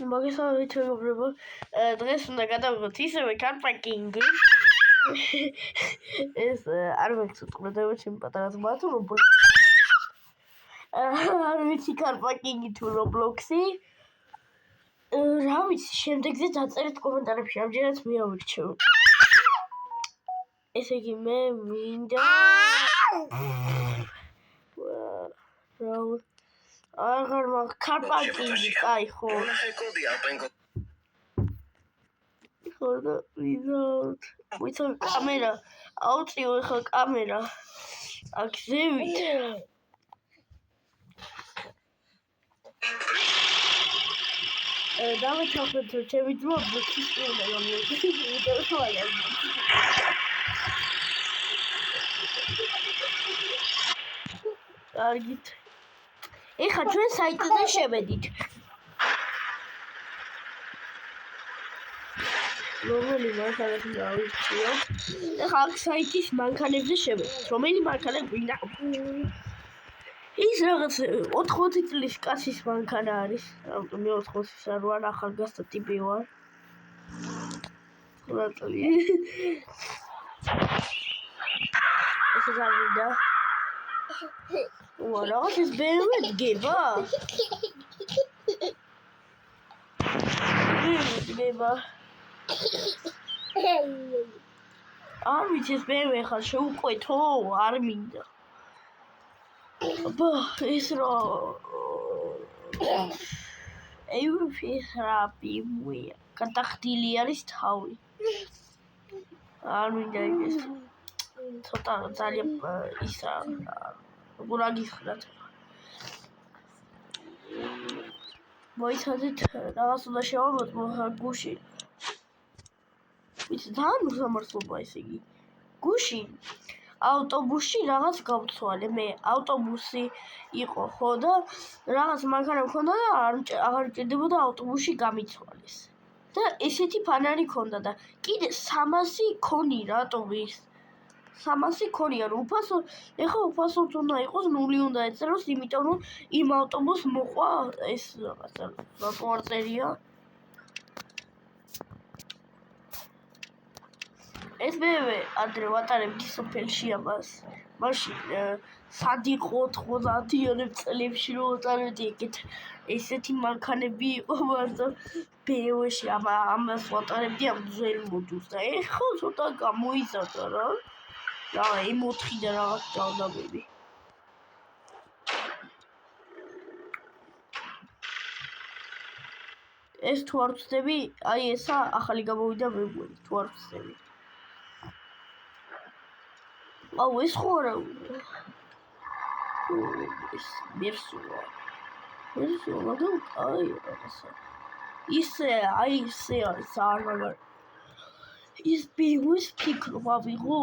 მოგესალმებით მეგობრებო. დღეს უნდა გადავიღოთ ისევე კარპაკინგი. ეს არ მეცუთ ყურადღება ჩემი პატარა ძმა თუ რობლოქსი. არ ვიცი კარპაკინგი თუ რობლოქსი. რა ვიცი, შემდეგზე დაწერეთ კომენტარებში, ამჯერად მე ავირჩევ. ესე იგი მე მინდა აღარ მაქვს კარპაკინგი, კაი ხო. ხოდა ვიზავთ. ვიცი კამერა, აუწიო ახლა კამერა. აქ ზევით. დავეთანხმეთ, რომ ჩემი ძმა ბლოქის უნდა გამოვიდეს. კარგით. ეხლა ჩვენ საიტზე შევედით. რომელი მანქანები დავირჩიოთ? ეხლა აქ საიტის მანქანებზე შევედით. რომელი მანქანები გვინდა? ის რაღაც 80 წლის კაცის მანქანა არის. ამიტომ მე 80-ის არ ვარ, ახალგაზრდა ტიპი ვარ. 9 წლის. ესე გავიდა. რაღაც ეს BMW დგება? დგება. არ ვიცი ეს BMW ხარ შეუყვეთო? არ მინდა. აბა, ეს რა ევროპის რა BMW-ია. გადახდილი არის თავი. არ მინდა ეს. ცოტა ძალიან ისა როგორ აგიხრათ. მოიცადეთ რაღაც უნდა შევამოწმოთ გუშინ. ვიცი ძალიან უსამართლობა ესე იგი. გუშინ ავტობუსში რაღაც გავცვალე მე. ავტობუსი იყო ხო და რაღაც მანქანა მქონდა და აღარ მჭირდებოდა ავტობუსში გამიცვალეს. და ესეთი ფანარი ქონდა და კიდე 300 ქონი რატომ ის? 300 ქონია რომ უფასო, ეხლა უფასოდ უნდა იყოს 0 უნდა ეწეროს, იმიტომ რომ იმ ავტობუსს მოყვა ეს რაღაცა რატო არ წერია? ეს მე ადრე ვატარებდი სოფელში ამას. მაშინ სად იყო 90-იანების წლებში რომ ვატარებდი ეგეთ ესეთი მანქანები იყო მარტო BMW-ში ამას ვატარებდი ამ ძველ მოდულს და ეხლა ცოტა გამოიზარდა რა. რა M4 და რაღაც დავდაბები. ეს თუ არ ვწდები, აი ესა ახალი გამოვიდა მე მგონი, თუ არ ვწდები. აუ ეს ხო არა. ეს მერსულა. მაგრამ აი რაღაცა. ისე აი ისე არის არ მაგარ. ის BMW-ს ფიქრობ ავიღო?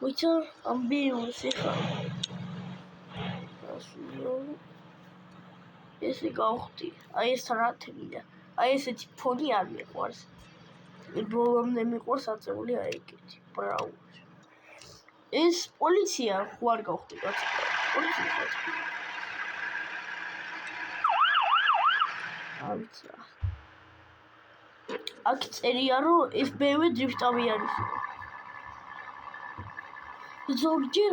ვიცი ამ BMW-ს ეხლა. ესე გავხდი. აი ეს რა თემია. აი ესეთი ფონი არ მიყვარს. ბოლომდე მიყვარს აწეული აი ეგეთი. ბრაუ. ეს პოლიცია ხო არ გავხდი კაცო. პოლიცია. ავიცი. აქ წერია რომ ეს BMW დრიფტავი არის. ზოგჯერ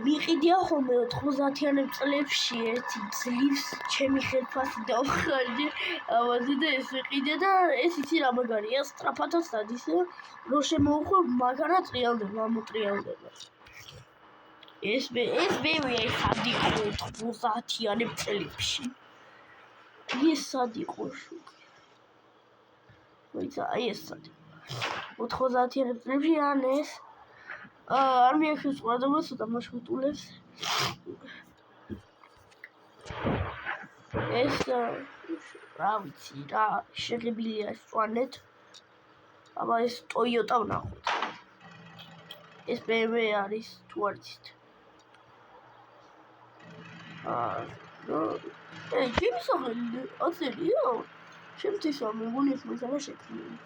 მიყიდია ხოლმე 90-იანების წლებში ერთი ძლივს ჩემი ხელფასი დავხარჯე ამაზე და ეს ვიყიდე და ეს იცი რა მაგარია სწრაფადაც დადის რომ შემოუხვე მაგარა ტრიალდება ამოტრიალდება. ეს BMW ეს სად იყო 90-იანების წლებში. ეს სად იყო შუქი. ვიცი აი ეს სად 90-იანების წლებში ან ეს არ მიახშეს ყურადღებას და მაშუტულებს. ეს რა ვიცი რა შეღებილია სწვანეთ. აბა ეს Toyota ვნახოთ. ეს BMW არის თუ არ იცით. ჩემი სახელი აწერია. შემთხვევა მეგონი ეს მეთანა შექმნილი.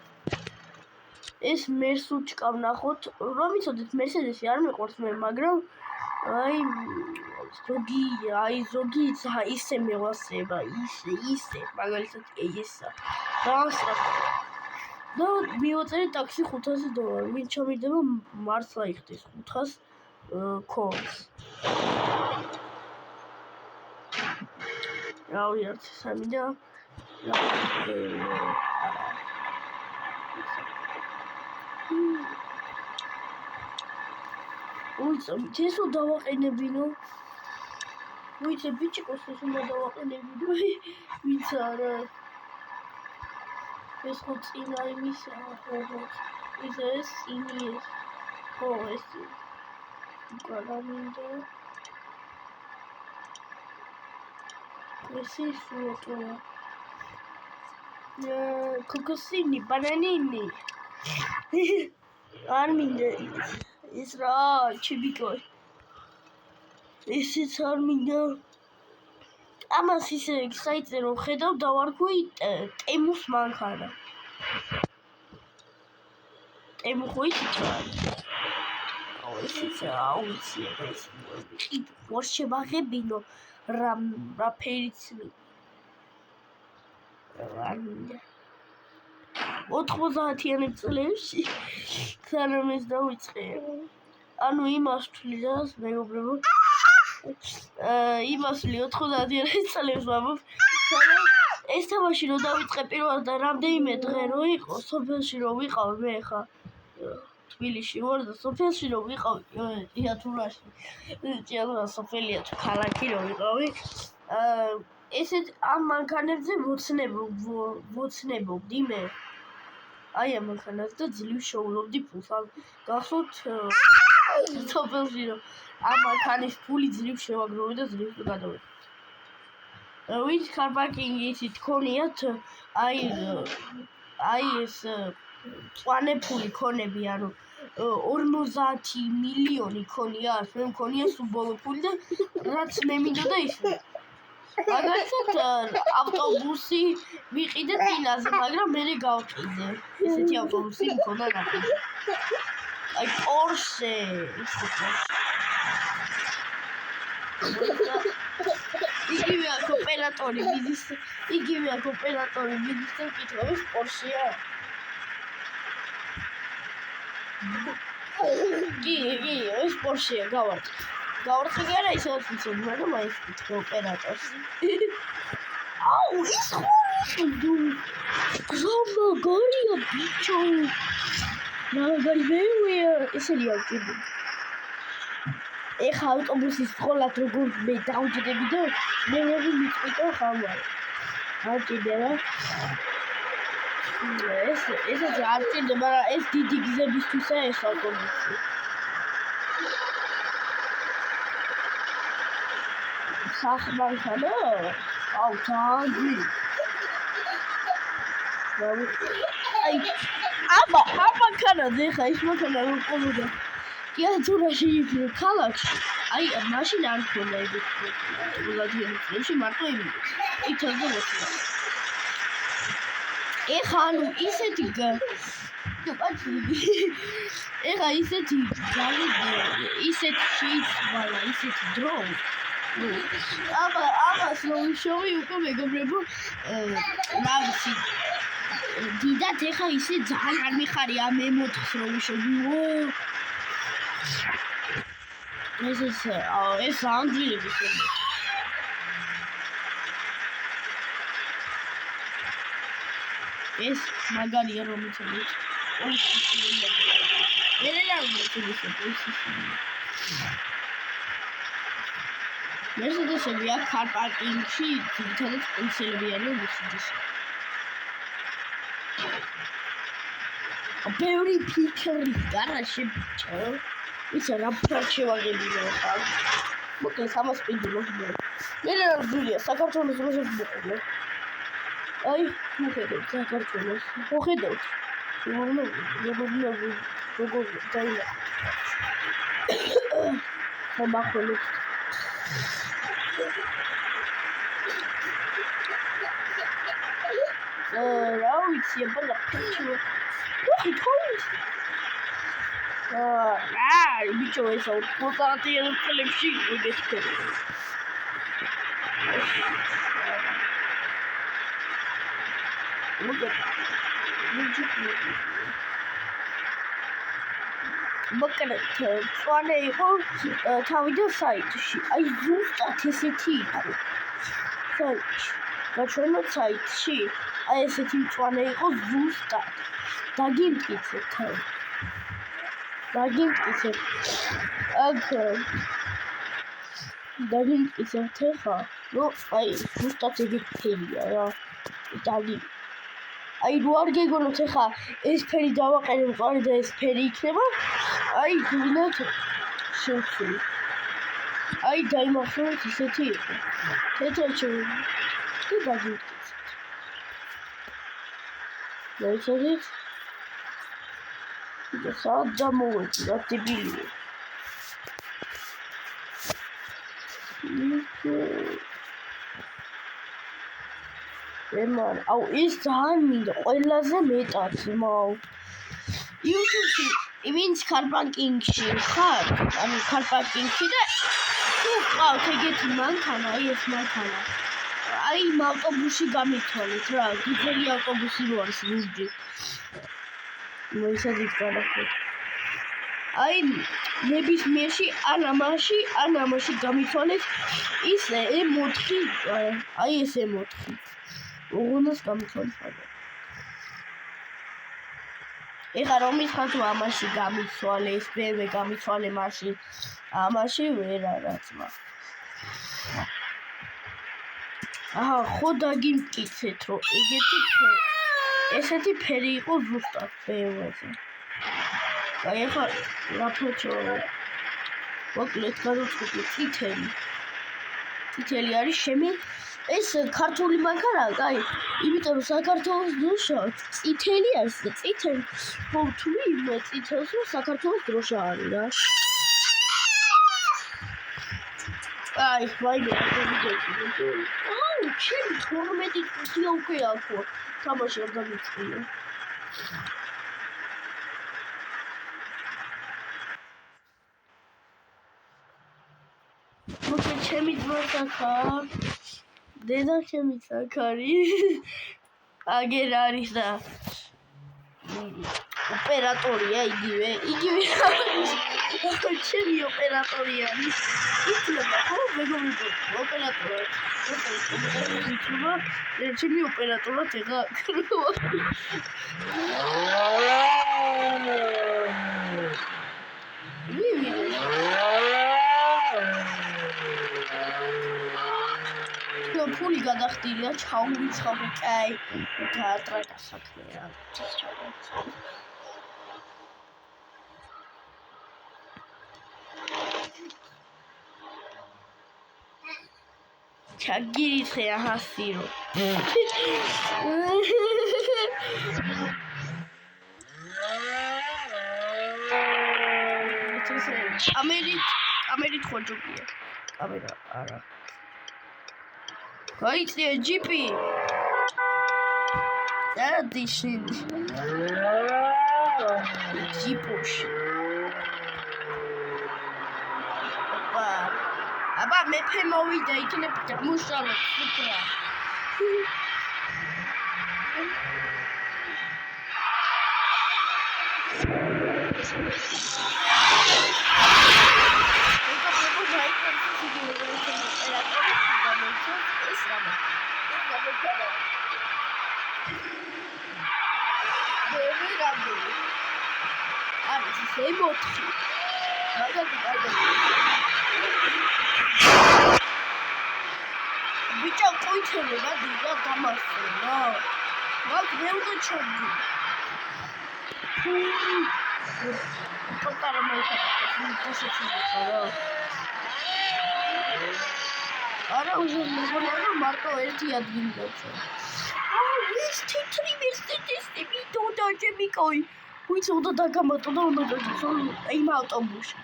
ეს მერსუჩკა ვნახოთ. რომ იცოდეთ მერსედესი არ მეყვარს მე, მაგრამ აი ზოგი ისე მევასება, ისე, მაგალითად ესა. დაასწრაფ. და მივაწერი ტაქსი $500. ვინ ჩამიდება მართლა იხდეს 500 ქონს. რავი არც სამი და უიცით ეს დავაყენებინო უიცით ბიჭიკოს ეს უნდა დავაყენებინო ვინც არა ეს ხო წინა იმისაა ხო ეს იმის ხო ეს გალამინდა ეს ის უოტოა კოკოსინი ბანანინი არ მინდა ის რა ჩიბიკო ესეც არ მინდა ამას ისე საიტზე რომ ხედავ დავარქვი ტემუს მანქანა ტემუ ხო ისიც არის ესეც აუცი ეს ვარ შემაღებინო რა ფერიც არ მინდა 90-იანი წლებში სანამ ეს დავიწყე ანუ იმას ვთვლი და მეგობრებო იმას ვთვლი 90-იანი წლებში მამობ ეს თამაში რომ დავიწყე პირველად და რამდენიმე დღე რო იყო სოფელში რომ ვიყავ მე ხა თბილისში ვარ და სოფელში რომ ვიყავ ჭიათურაში სოფელია თუ ქალაქი რომ ვიყავი ესეთ ამ მანქანებზე ვოცნებობდი მე აი ამ მანქანას და ძლივ შოულობდი ფულს ან გახსოვთ სოფელში რომ ამ მანქანის ფული ძლივ შევაგროვე და ძლივ გადავედი ვინც კარპარკინგი იცით ქონიათ აი ეს წვანე ფული ქონები ანუ 50 მილიონი ქონია მე მქონია სულ ბოლო ფული და რაც მე მინდოდა ის მაგალითად ავტობუსი ვიყიდე დინაზე მაგრამ მე გავყიდე ესეთი ავტობუსი მქონდა ნახე აი პორშე იგივე ოპერატორი მიდის და კითხავს პორშეა კი ეს პორშეა გავარცხი კი არა ისევ ვიცოდი მაგრამ აი ეს კითხე ოპერატორს აუ ის ხო მაგარია ბიჭო მაგარი მეუია ესენი ავჭირდი ეხა ავტობუსის სკოლად როგორ მე დავჭდები და მე ვერ მიწვიტო ხამარ ავჭირდება ესეც არ ჭირდება მაგრამ ეს დიდი გზებისთვისაა ეს ავტობუსი სახმანქანა აუ თანგი აი ამანქანაზე ხა ის მანქანა რომ ყოლოდა ჭიათურაში ქალაქში აი მაშინ არ ქონდა ეგეთი ბოლადიებში მარტო იმით ითოლდა მოხდა ეხა ანუ ისეთი ეხა ისეთი ისეთი შეიცვალა ისეთი დრო ამას რომ შოვი უკვე მეგობრებო რა ვიცი დიდად ეხა ისე ძალიან არ მიხარია ამ M4-ს რომ შოვი ეს ანდრიების ეს მაგარია რომ იცოდეთ მერსედესები აქ კარპარკინგში ძირითადად სპეციალები არიან მერსედესი ბევრი ფიჩერი გარაშე ბიჭო ის რა ფარჩე ვაგებია ხა მოკლედ ამას პინდულობ მე რა ვზულია საქართველოს როზებს მოყოლე აი მოხედავთ საქართველოს მოხედავთ როგორ დაილა ხომახოლეთ რა ვიცი აბა ფიჩო ვახი თოლის ბიჭო ესა 90-იან წლებში უდესფერი. მოკლედ წვანე იყო თავიდან საიტში. აი ზუსტად ესეთი იყო. საიტში. გაჩვენოთ საიტში. აი ესეთი წვანე იყო ზუსტად. დაგიმტკიცეთ. დაგიმტკიცეთ ხა. ნუ აი ზუსტად ეგეთია რა. იტალი. აი რო არ გეგონოთ ხა ეს ფერი დავაყენე მყარი და ეს ფერი იქნება. აი გინდათ შევცვლი. აი დაიმახსოვრეთ ისეთი იყო. თეთრჩი და დაგიმტკიცეთ. დაიცადეთ. და სად დამოვედი რა დებილია. ემან, აუ ის ძალიან მინდა ყველაზე მეტად, მაუ. YouTube-ში, ვინც კარპარკინგში ხარ, ანუ კარპარკინგში და თუ ყავთ ეგეთი მანქანა, აი ეს მანქანა. აი იმ ავტობუსში გამithვალეთ რა, გიგელი ავტობუსი რო არის ლურჯი. მოიცადეთ განახოთ. აი ნებისმიერში ან ამაში გამithვალეთ ის M4, აი ეს M4. უგონოს გამithვალეთ. ეხლა რომ მითხრა თუ ამაში გამithვალე, ეს BMW გამithვალე მაშინ ამაში ვერა რაცმა. აჰა, ხო დაგიმტკიცეთ რომ ესეთი ფერი იყო ზუსტად BMW-ზე. აი ეხლა რა ფოჩო მოკლედ გადავწყვიტე წითელი არის შემი ეს ქართული მანქანაა, კაი, იმიტომ რომ საქართველოს დროშა წითელი არის და წითელი ფოთლი იმ წითელს რომ საქართველოს დროშა არის რა. აი, ვაიმე, აუ, ჩემი 12 წუთია უკვე აქვს. თამაში არ დამიწყია. მოკლედ ჩემი ძმაც ახარ. დედა ჩემიც აქ არის. აგერ არის და ოპერატორია იგივე არის. ჩემი ოპერატორი არის. იცნება ხო მეგობრებო ოპერატორი. ჩემი ოპერატორად ეხა ფული გადახდილია ჩაუმრიცხავი კაი გაატრაკა საქმე რა ჩაგირიხე აჰასირო კამერით ხოჯობია კამერა არა გაიწია ჯიპი დადიშინ ჯიპუში აბა მეფე მოვიდა იქნებ დამუშავებ სუპრა ემოთხი მაგარი ბიჭო ყვითელი გადი და დამასწრა მაგ მე უნდა ჩოდი პოტარა მოიხარა არა უზენ მეგონა მარტო ერთი ადგილი გაჩვენა ის თითრი მისტიტი მიდოდა ჯემიკოი ვიც უნდა დაგამატო და უნდა გაგიწო იმ ავტობუსში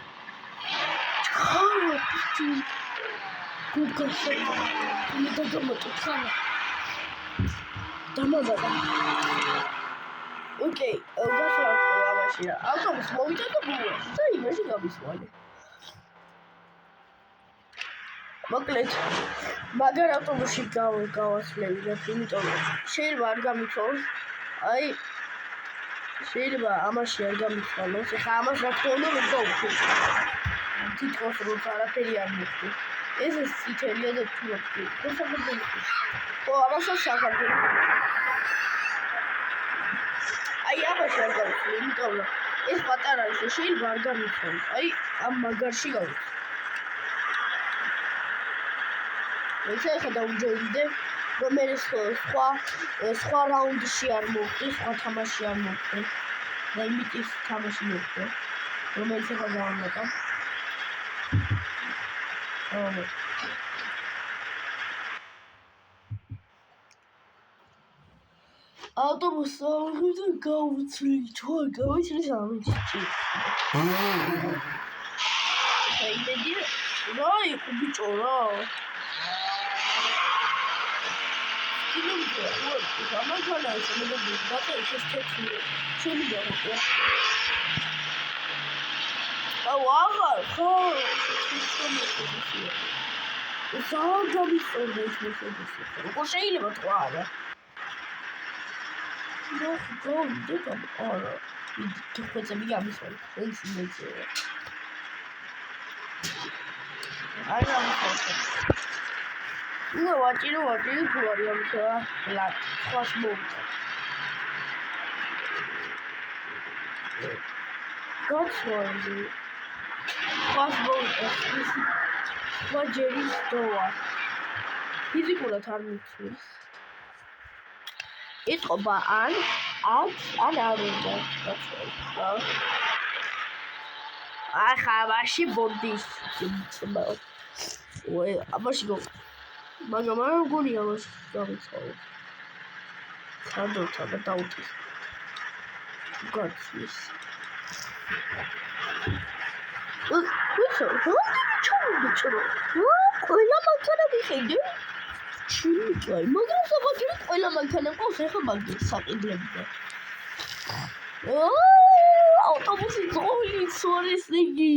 ხარა პიჭი გუგასე უნდა დაგამატო ხარა დამაბადა ოკეი გასვლა იმაში რა ავტობუსი მოვიდა და ბულვარში და იმაში გამისვალე მოკლედ მაგარ ავტობუსში გავასვლევინებ იმიტომ რომ შეიძლება არ გამიცვალოს აი შეიძლება ამაში არ გამიცვალოს ეხლა ამას რა თქმა უნდა ვერ გავუშვით თითქოს როგორც არაფერი არ მოხდა ეს წითელია და თურქი ხო ამასაც საქართველოს აი ამაში არ გავუშვი იმიტომ რომ ეს პატარა ის შეიძლება არ გამიცვალოს აი ამ მაგარში გავუშვი ეს ახლა დავუჯერდე რომ მე სხვა რაუნდში არ მოვხდი, სხვა თამაში არ მოვხდი და იმიტის თამაში მოვხდი რომელიც ახლა დავამატა ავტობუსს ავიღეთ და გავუცვლით თუ არ გავიცვლით ამიჩი იმედი რა იყო ბიჭო რა Kilometre, ama kadar sana da bir bakın ses çekiyor. Şöyle bir bakın. Wow, wow. Sağda bir sorun yaşıyorsun. O şeyle mi tuğla? Yok, değil mi? Ara. Çok kötü bir yanlış oldu. Ben size söyleyeyim. Aynen bu. You know what? You like cross mode. God's one, cross mode is what Jerry's store. Physical alternatives. It's about an out. That's right. I have actually bought this. Wait, I must go. მაგრამ არ გონია მას გამიცვალო. სადოთა დავთვის. გაცის. ვიშო, ჩაუბიჭრო. ყველა მანქანა მიხედე. ჩიუჭაი, მაგრამ საბაგირო ყველა მანქანა ყავს ახლა მაგის საყიდლებდა. ავტობუსი ძოლის სურის იგი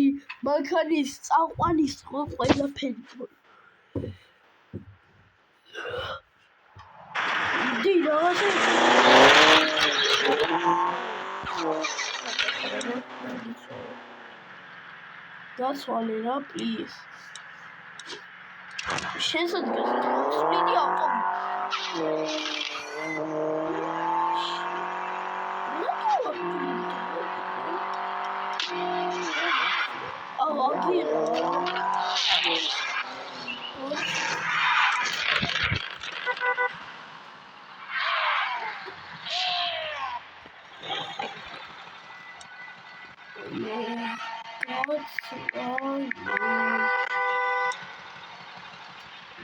მანქანის წაყვანის ყველაფერი. That's all it up, please. She's a good speedy auto. Oh, okay.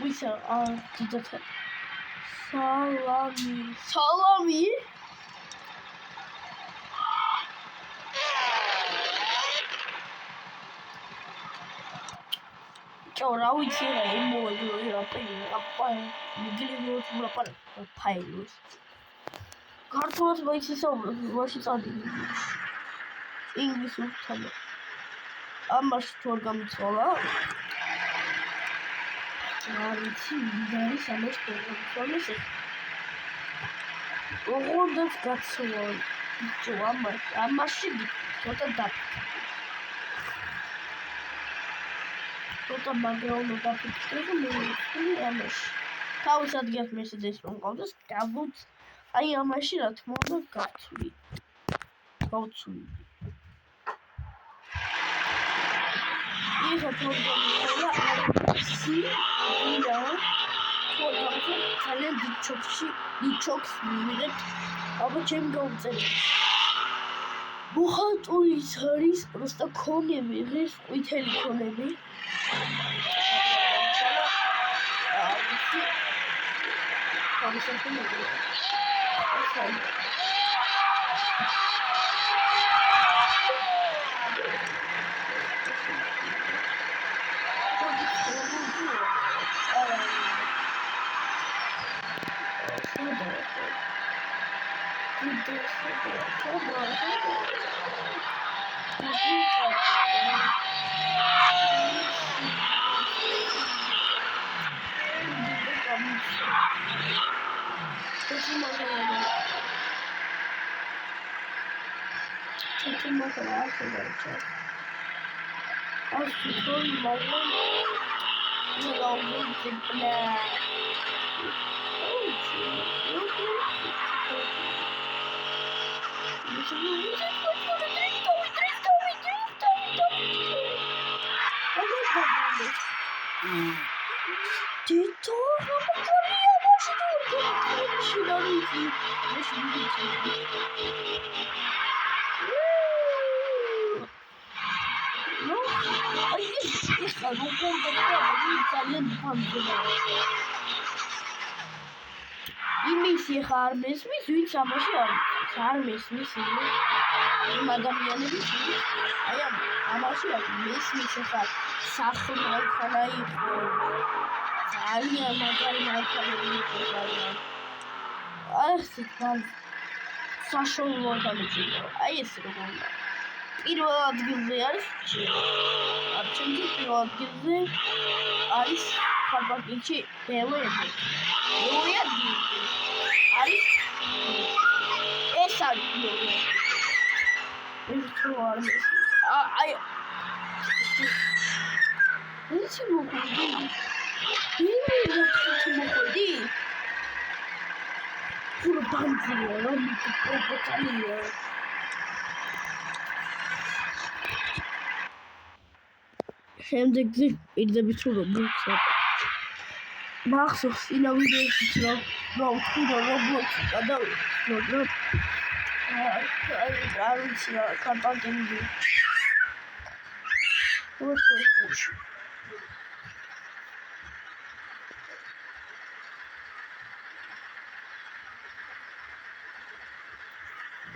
We shall to the salami. Ora we see a more Cartoons by what is on English. I must talk on Sola. Very summer promises. All that's got so on. I must be what a duck. What a background of that picture. How is that get messages from all the scabbards? I am a shit at more got to be. How to If I told them, see, detox minute of a gym goes in. What is Harris was the economy with economy? იმისი ხა არ მესმის, ვინც ამაში არ მესმის იმ ადამიანების, აი ამაში არ მესმის ხა სახლი მანქანა იყო, ძალიან მაგარი მანქანები იყო ძალიან. აი ეს საშუალო გამიჭირდა. აი ეს როგორ უნდა. პირველ ადგილზე არის ჩემთვის პირველ ადგილზე არის ხარბაკიჩი ბელები. მეორე ადგილზე არის ეს არის ბელები. ეს თუ არ მესმის. აი ეს მოხდი. მოხდი. Puro bandzio, non mi può salire. შემდეგზე პირდებით თუ Roblox-ს. მახსოვს ინა ვიდეოშიც რომ ვთქვი რომ Roblox-ი გადავიდე. არ ვიცი რა კამპანიები.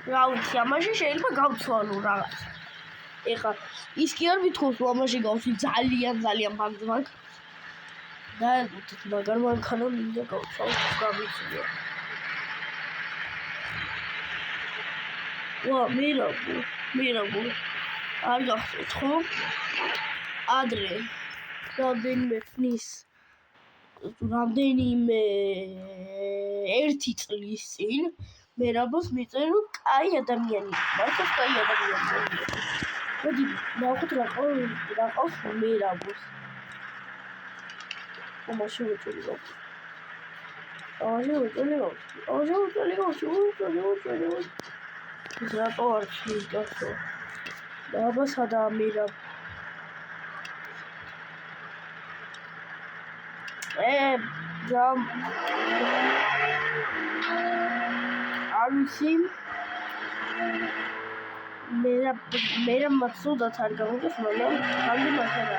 რა ვიცი, ამაში შეიძლება გავცვალო რაღაც. ეხლა ის კი არ ვითხოვს, რომ ამაში გავცი ძალიან ბანძ მაგ. დაეღოთ მაგარ მანქანა მინდა გავცვალო, გავიცვლო. ვა, მირაბო. არ გახსოვთ ხო? ადრე რამდენიმე ერთი წლის წინ მერაბოს მიწერო რომ კაი ადამიანი მართლაც კაი ადამიანი მოდი ნახოთ რა ყავს მერაბოს შევეჭრილობ რატო არ ცხლის გახსო მერაბო სადაა მერაბო Alusi mera maksudot ar gamogos mana handi makara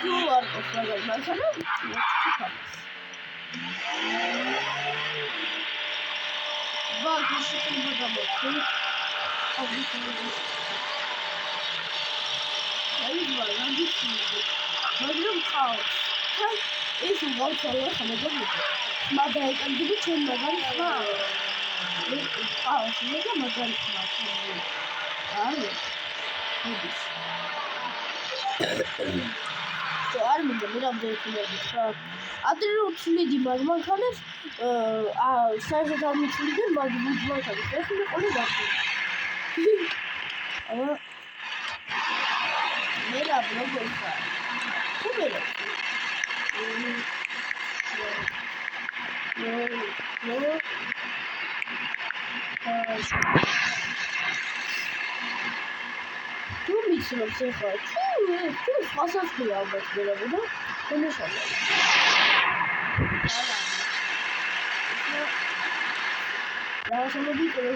tu ar qosmagal makara va kushikil bagabotki მაგრამ ხავს ეს უგავცალო ხმებობი მაგრამ ეკამდები ჩვენ მაგარი ხმა ხავს მე და მაგარი ხმა არის მოდის არ მინდა მე რამდენი ხმები ხა ადრე რომ თვლიდი მაგ მანქანებს საერთოდ არ მიცვლიდი მაგ მანქანებს ეხლა ყოლი გახდი მე რა ბლოგერია Come Tu mi sono sempre tu cosa scrivi a vedere vedo come sono la sono piccolo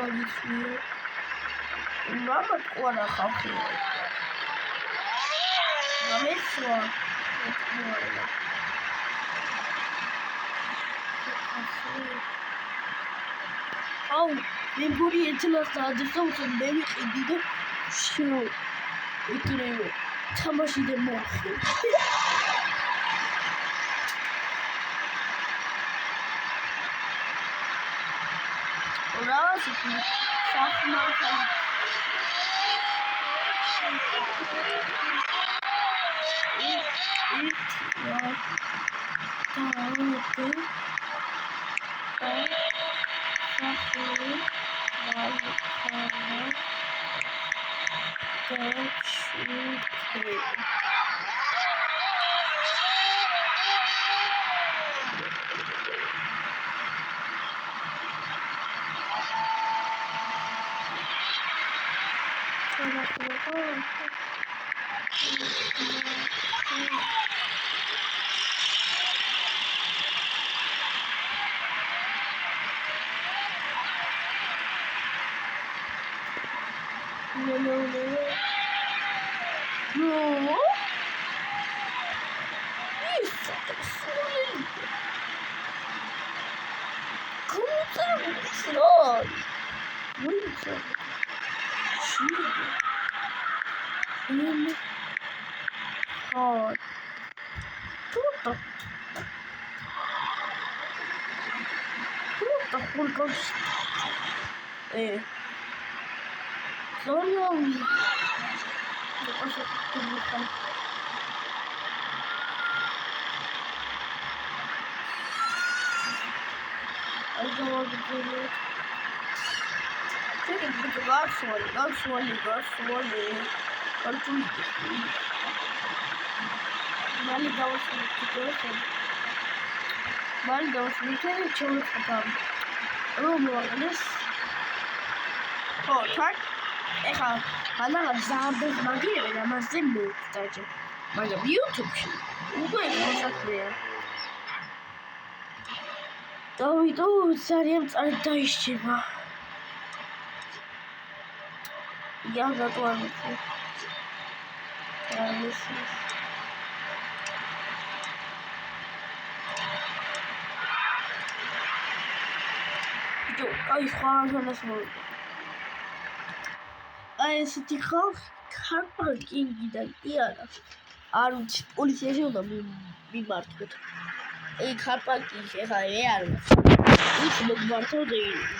მაგიცია. Mama ყურა ხალხი. გამესვა. აუ, მე გური ეცლას დაადრესა მე ვიყიდი და შო. ეკრევე თამაში და მოხე. Раз, шахматы. No. Давиду царем царь ищева. Я готова. Ай, хвала на свой. ესეთი ხალხი ქარპანკინგი და კიანა არ ვიცი პოლიციაში უნდა მიმართოთ. ქარპანკინგი ეხლა არ ვიცი მოგმართოთ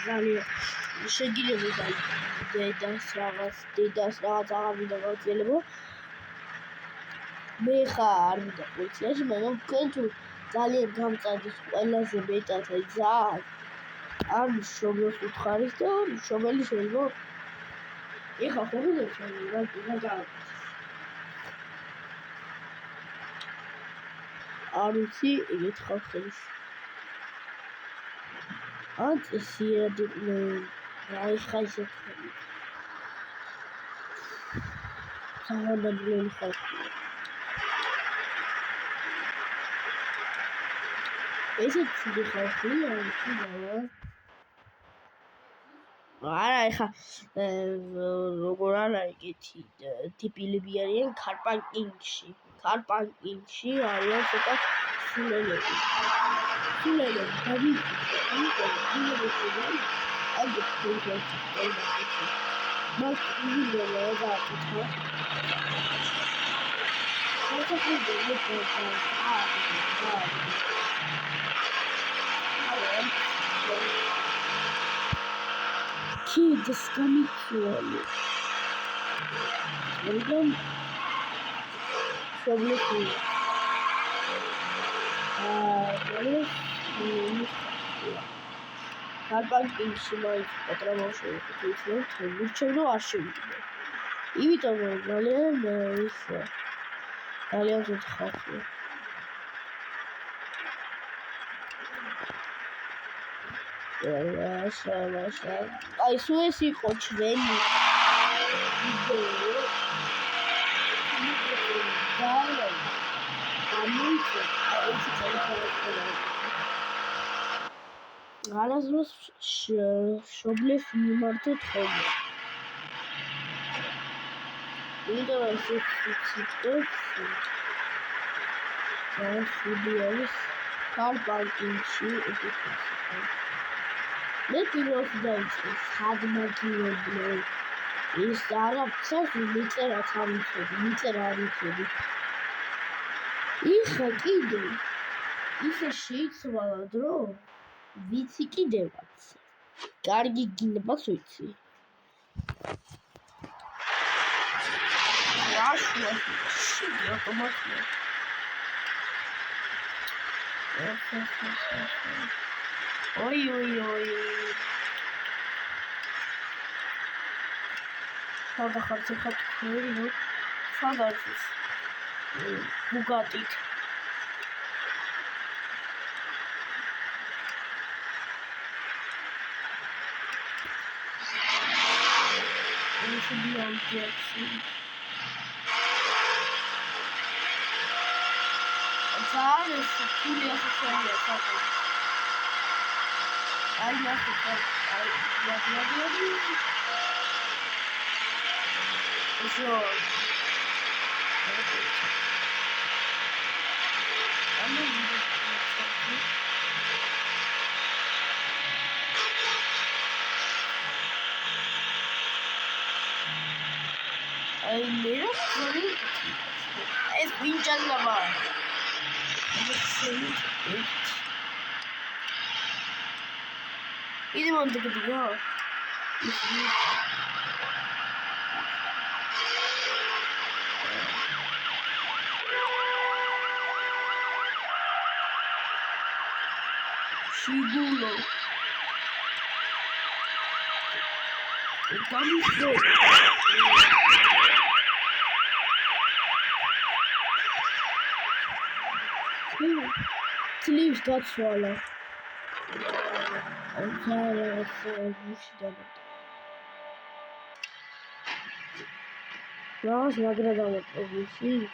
ძალიან შეგიძლია დედას რაღაც აღარ მინდა გავწიელებო. მე ხა არ მინდა პოლიციაში, მაგრამ თქვენ თუ ძალიან გამწარდეს ყველაზე მეტად ძალიან არ შობლოს უთხარით და შობელი შეიძლება ეხა ხოხილებს არ ვიცი ეგეთ ხალხებს ან წესიერ აი ხა ისეთ სამადებლელი ხალხი ესეც ცუდი ხალხია არ ვიცი არა ეხა როგორ არა ეგეთი ტიპილები არიან ქარპანკინგში არიან ცოტა სულელები დავით მას ვიდეო გადააკეთა Kids coming slowly. Welcome. Probably. ქარპანკინგში მაინც პატრა მოშევით ისეთ ვირჩევნო არ შევიდნენ. იმიტომ რომ ძალიან ზუსტ ხალხია. აი სულ ეს იყო ჩვენი ვიდეო. არასდროს შობლებს მიმართოთ ხოლმე. იმიტომ რომ სიტყვებს შვიდი არის კარ-პარკინგში უთითქოსი. მე პირველს დაიწყე სადმაგილებლო ის არაფერს მიწერაც არ ვიცოდი. იხა კიდე ისე შეიცვალა დრო ვიცი კიდევაც კარგი გინებას ვიცი რაშია შიგი ავტომატია ой სადა ხარც ხარ თქვენ სადაც ბუგატით should be on TXC. Зараз пуля состоит. Ай, я хотел. Еще. Ай, мира, es pinchas la mano. ఇది మంతకు దిగా Shigulo Sleeves got swallow. I'm tired of Ross Magrada of the sea.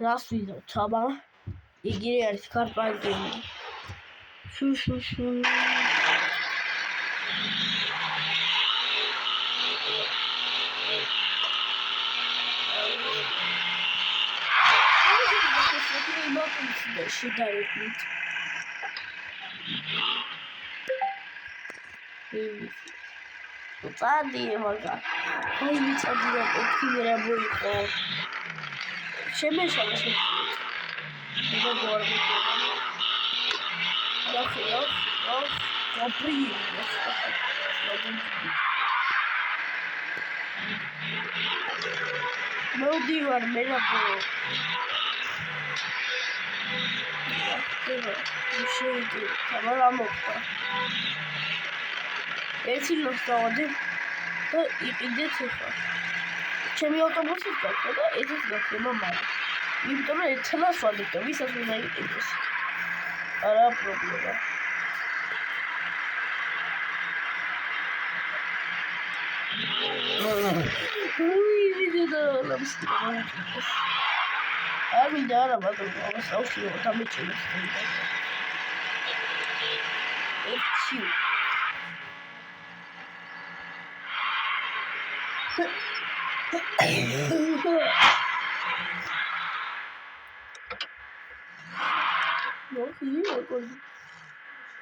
Last video, Taba. Igor is carpentering. Should I repeat? Tadi maga. Hai tadi aku kira boleh. Sheme shame. Ini baru მოდივარ მერაბო შეიძლება თამარ ამოხდა ერთი ლოსავდი და იყიდეთ ახლა ჩემი ავტობუსის გაქვს და ესეც გაქრება მაგრამ იმიტომ რომ ერთმანეთს ვადებ და ვისაც უნდა იყიდეს არა პრობლემა Armin ara bakalım ama savuşuyor tam içinde. Eksiğ.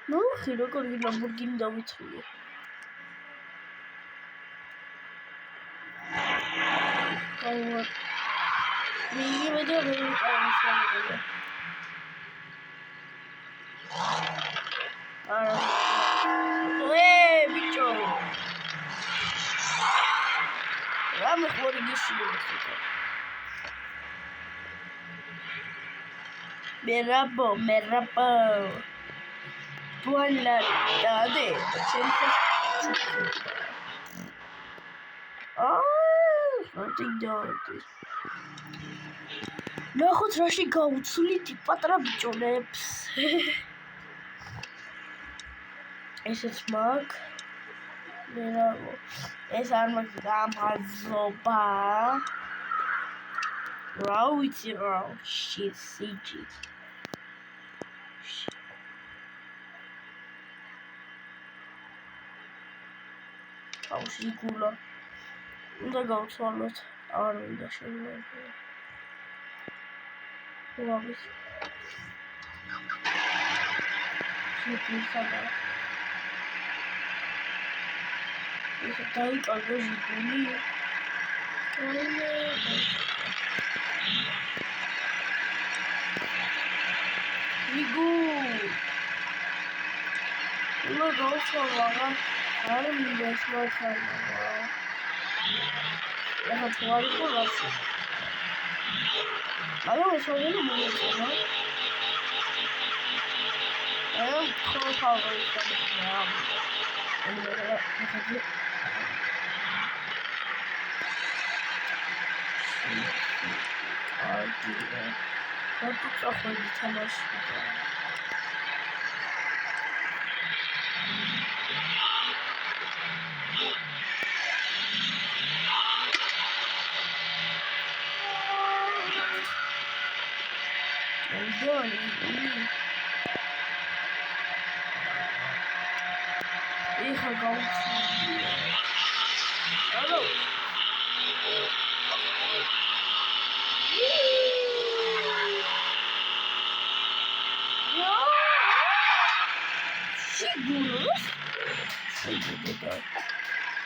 No, quiero con el Lamborghini Davide. Bilgi ve de benim kalmışlarım. Bicho. Vamos por isso. Merhaba. Buongiorno. Something dirty. ნახოთ რაში გავუცვლით პატარა ბიჭონებს. ესეც მაგ. მერაბო. ეს არ მაქვს გამაზობა. რა ვიცი რა. სიჯი. აუშიკულა. უნდა გავცვალოთ. არ მინდა შეიძლება. Lobbies. Sada. Isso tá aí com a luz de bonito. Ligu. Uma gosta lá. Cara, me deixa mais calma. Eu vou falar com você. Olha o som do mundo, né? Eu vou falar isso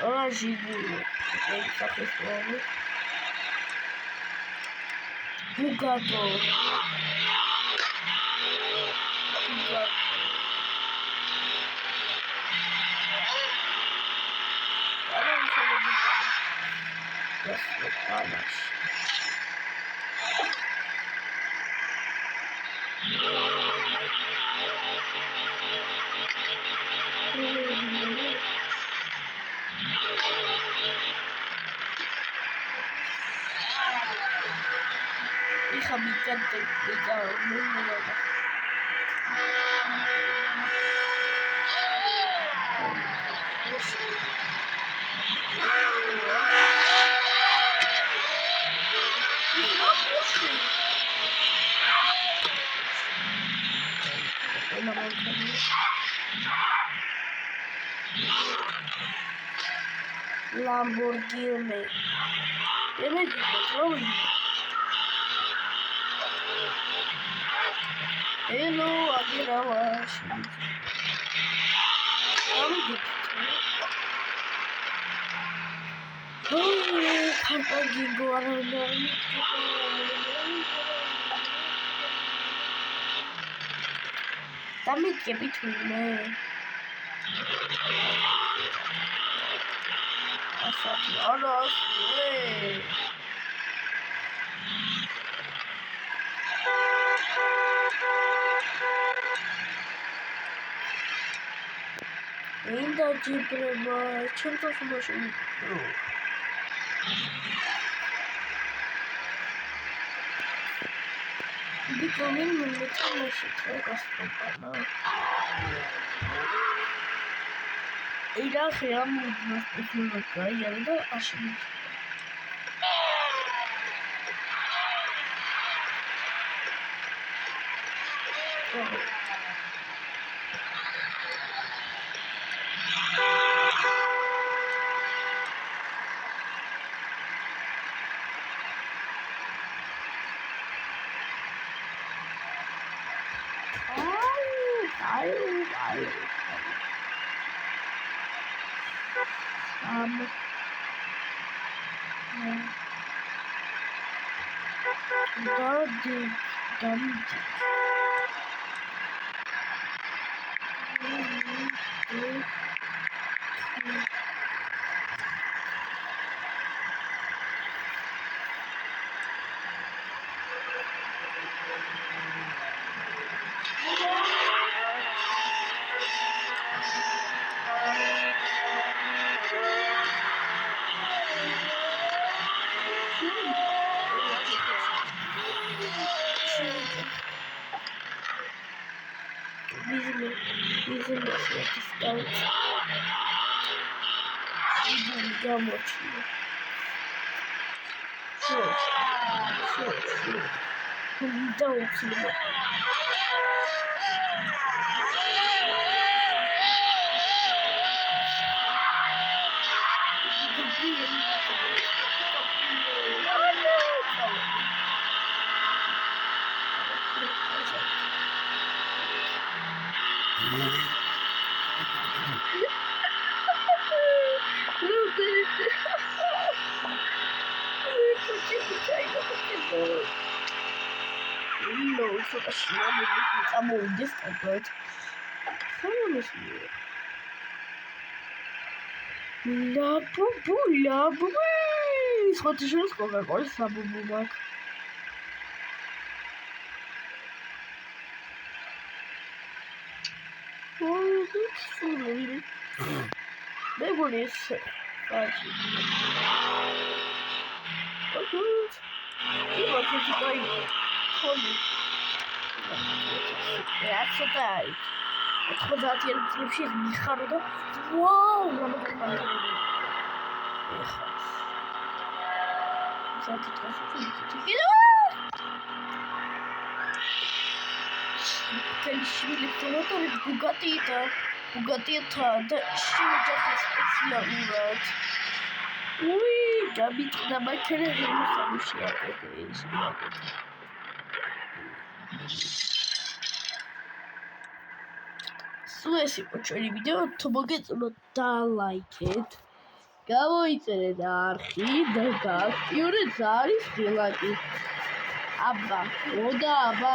Olha Gigolo. Ele tá pessoal. Bugador. Olha o som do Hija, me encanta el pecado, muy bueno. Lamborghini. Hello, Agirawash. დამიდგებით ვინმე? ასეთი არას მინდა ჯიბრება ჩემთვის მაშინ ბიკომენ მომეწონაში გასწრაფანა ირახი ამ ტექნოლოგია და აშენი სხოთიშოს კოკაკოლის საბუბუ მაქვს მეგონის კაცი იმათეთი კაი ხოლმე ეაცოტაი 90-იან წლებში მიხარო და ვაუ რამოდენმე მანქანები ეხა საკითხი კელშვილი თორე ბუგატითა და შეჯახა სპეციალურად უი გამიწდა მაქერე ჰემოსამუში აკეთეს სულ ეს იყო ჩვენი ვიდეო თუ მოგეწონათ დალაიქეთ გამოიწერეთ არხი და გააქტიურეთ ზარის ღილაკი აბა აბა